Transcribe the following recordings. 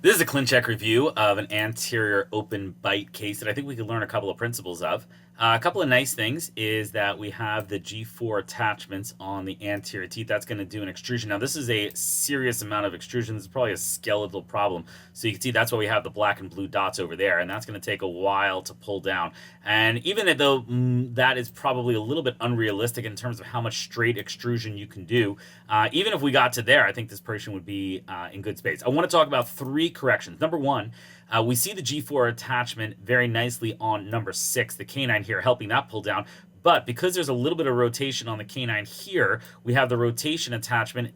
This is a ClinCheck review of an anterior open bite case that I think we could learn a couple of principles of. A couple of nice things is that we have the G4 attachments on the anterior teeth. That's going to do an extrusion. Now, this is a serious amount of extrusion. This is probably a skeletal problem. So you can see that's why we have the black and blue dots over there, and that's going to take a while to pull down. And even though that is probably a little bit unrealistic in terms of how much straight extrusion you can do, even if we got to there, I think this person would be in good space. I want to talk about three corrections. Number one, we see the G4 attachment very nicely on number 6, the canine here, helping that pull down. But because there's a little bit of rotation on the canine here, we have the rotation attachment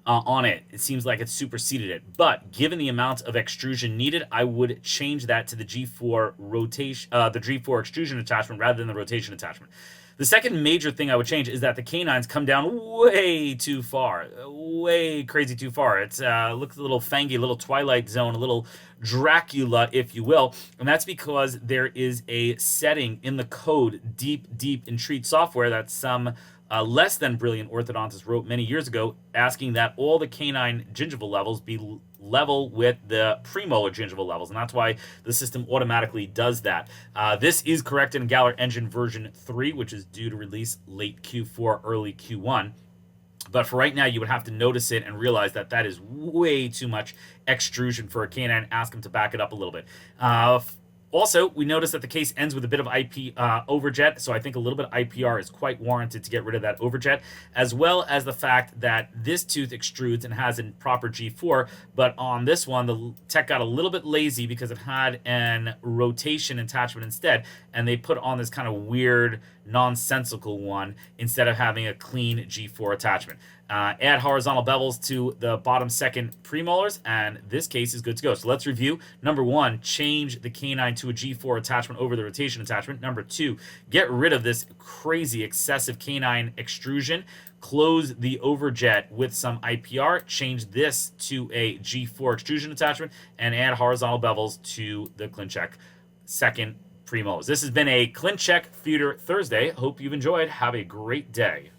on it. It seems like it's superseded it. But given the amount of extrusion needed, I would change that to the G4 rotation, the G4 extrusion attachment rather than the rotation attachment. The second major thing I would change is that the canines come down way too far, way crazy too far. It looks a little fangy, a little Twilight Zone, a little Dracula, if you will. And that's because there is a setting in the code, deep in Treat software, that some less than brilliant orthodontist wrote many years ago, asking that all the canine gingival levels be level with the premolar gingival levels, and that's why the system automatically does that. This is corrected in Galler Engine version 3, which is due to release late Q4, early Q1. But for right now, you would have to notice it and realize that that is way too much extrusion for a canine. Ask them to back it up a little bit. Also, we notice that the case ends with a bit of IP overjet, so I think a little bit of IPR is quite warranted to get rid of that overjet, as well as the fact that this tooth extrudes and has a proper G4, but on this one, the tech got a little bit lazy because it had an rotation attachment instead, and they put on this kind of weird, nonsensical one instead of having a clean G4 attachment. Add horizontal bevels to the bottom second premolars, and this case is good to go. So let's review. Number one, change the canine to a G4 attachment over the rotation attachment. Number two, get rid of this crazy excessive canine extrusion. Close the overjet with some IPR. Change this to a G4 extrusion attachment, and add horizontal bevels to the ClinCheck second premolars. This has been a ClinCheck Theater Thursday. Hope you've enjoyed. Have a great day.